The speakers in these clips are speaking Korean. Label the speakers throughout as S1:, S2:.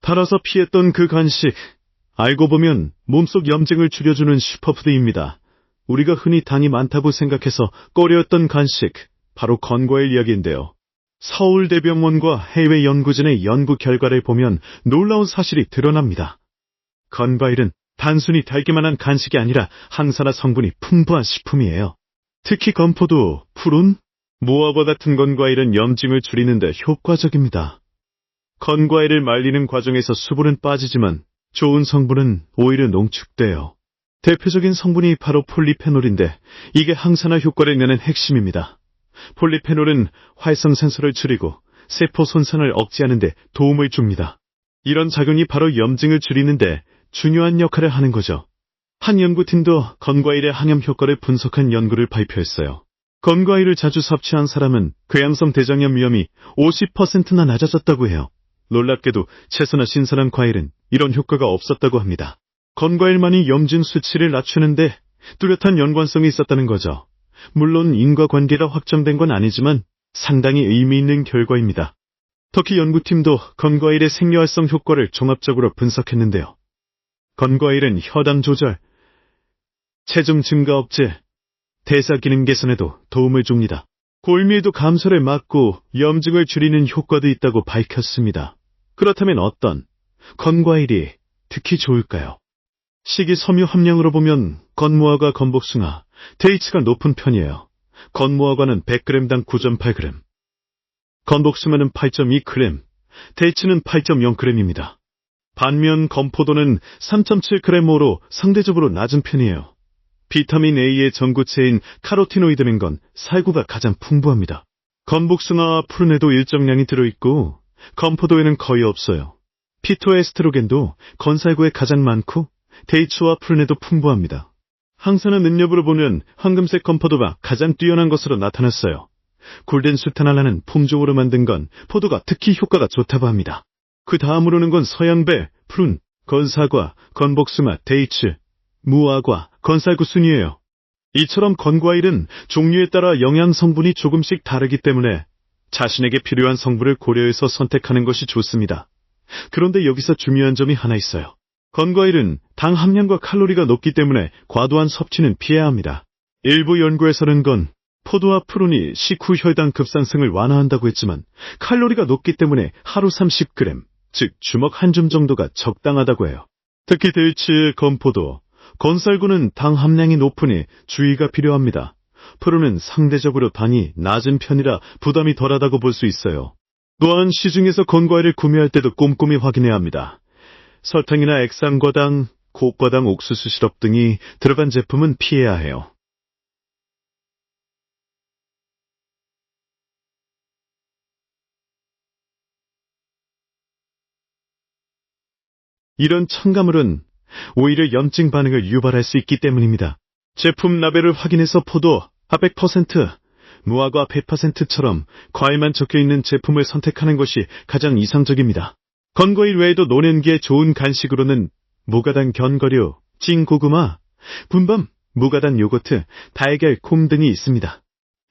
S1: 달아서 피했던 그 간식, 알고 보면 몸속 염증을 줄여주는 슈퍼푸드입니다. 우리가 흔히 당이 많다고 생각해서 꺼려했던 간식, 바로 건과일 이야기인데요. 서울대병원과 해외 연구진의 연구 결과를 보면 놀라운 사실이 드러납니다. 건과일은 단순히 달기만 한 간식이 아니라 항산화 성분이 풍부한 식품이에요. 특히 건포도, 푸른, 무화과 같은 건과일은 염증을 줄이는 데 효과적입니다. 건과일을 말리는 과정에서 수분은 빠지지만 좋은 성분은 오히려 농축돼요. 대표적인 성분이 바로 폴리페놀인데 이게 항산화 효과를 내는 핵심입니다. 폴리페놀은 활성산소를 줄이고 세포 손상을 억제하는 데 도움을 줍니다. 이런 작용이 바로 염증을 줄이는데 중요한 역할을 하는 거죠. 한 연구팀도 건과일의 항염 효과를 분석한 연구를 발표했어요. 건과일을 자주 섭취한 사람은 궤양성 대장염 위험이 50%나 낮아졌다고 해요. 놀랍게도 채소나 신선한 과일은 이런 효과가 없었다고 합니다. 건과일만이 염증 수치를 낮추는데 뚜렷한 연관성이 있었다는 거죠. 물론 인과관계가 확정된 건 아니지만 상당히 의미 있는 결과입니다. 터키 연구팀도 건과일의 생리활성 효과를 종합적으로 분석했는데요. 건과일은 혈당 조절, 체중 증가 억제, 대사 기능 개선에도 도움을 줍니다. 골밀도 감소를 막고 염증을 줄이는 효과도 있다고 밝혔습니다. 그렇다면 어떤 건과일이 특히 좋을까요? 식이섬유 함량으로 보면 건무화과 건복숭아, TH가 높은 편이에요. 건무화과는 100g당 9.8g, 건복숭아는 8.2g, TH는 8.0g입니다. 반면 건포도는 3.7g으로 상대적으로 낮은 편이에요. 비타민 A의 전구체인 카로티노이드는 건 살구가 가장 풍부합니다. 건복숭아와 푸른에도 일정량이 들어있고 건포도에는 거의 없어요. 피토에스트로겐도 건살구에 가장 많고 TH와 푸른에도 풍부합니다. 항산화 능력으로 보면 황금색 건포도가 가장 뛰어난 것으로 나타났어요. 골든 수타날라는 품종으로 만든 건 포도가 특히 효과가 좋다고 합니다. 그 다음으로는 건 서양배, 푸른, 건사과, 건복숭아, 데이츠, 무화과, 건살구 순이에요. 이처럼 건과일은 종류에 따라 영양 성분이 조금씩 다르기 때문에 자신에게 필요한 성분을 고려해서 선택하는 것이 좋습니다. 그런데 여기서 중요한 점이 하나 있어요. 건과일은 당 함량과 칼로리가 높기 때문에 과도한 섭취는 피해야 합니다. 일부 연구에서는 건 포도와 푸른이 식후 혈당 급상승을 완화한다고 했지만 칼로리가 높기 때문에 하루 30g, 즉 주먹 한 줌 정도가 적당하다고 해요. 특히 데이츠, 건포도, 건살구는 당 함량이 높으니 주의가 필요합니다. 푸른은 상대적으로 당이 낮은 편이라 부담이 덜하다고 볼 수 있어요. 또한 시중에서 건과일을 구매할 때도 꼼꼼히 확인해야 합니다. 설탕이나 액상과당, 고과당 옥수수 시럽 등이 들어간 제품은 피해야 해요. 이런 첨가물은 오히려 염증 반응을 유발할 수 있기 때문입니다. 제품 라벨을 확인해서 포도 100%, 무화과 100%처럼 과일만 적혀있는 제품을 선택하는 것이 가장 이상적입니다. 건과일 외에도 노년기에 좋은 간식으로는 무가당 견과류, 찐고구마, 분밤, 무가당 요거트, 달걀, 콩 등이 있습니다.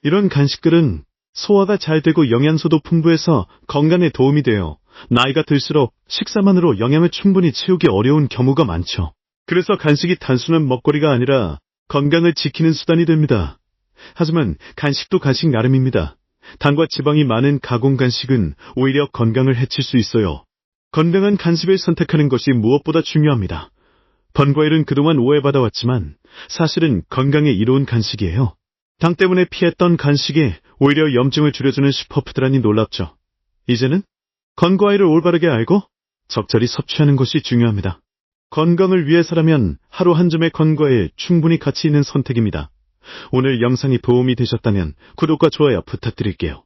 S1: 이런 간식들은 소화가 잘 되고 영양소도 풍부해서 건강에 도움이 돼요. 나이가 들수록 식사만으로 영양을 충분히 채우기 어려운 경우가 많죠. 그래서 간식이 단순한 먹거리가 아니라 건강을 지키는 수단이 됩니다. 하지만 간식도 간식 나름입니다. 당과 지방이 많은 가공 간식은 오히려 건강을 해칠 수 있어요. 건강한 간식을 선택하는 것이 무엇보다 중요합니다. 건과일은 그동안 오해받아왔지만 사실은 건강에 이로운 간식이에요. 당 때문에 피했던 간식이 오히려 염증을 줄여주는 슈퍼푸드라니 놀랍죠. 이제는 건과일을 올바르게 알고 적절히 섭취하는 것이 중요합니다. 건강을 위해서라면 하루 한 줌의 건과일 충분히 가치 있는 선택입니다. 오늘 영상이 도움이 되셨다면 구독과 좋아요 부탁드릴게요.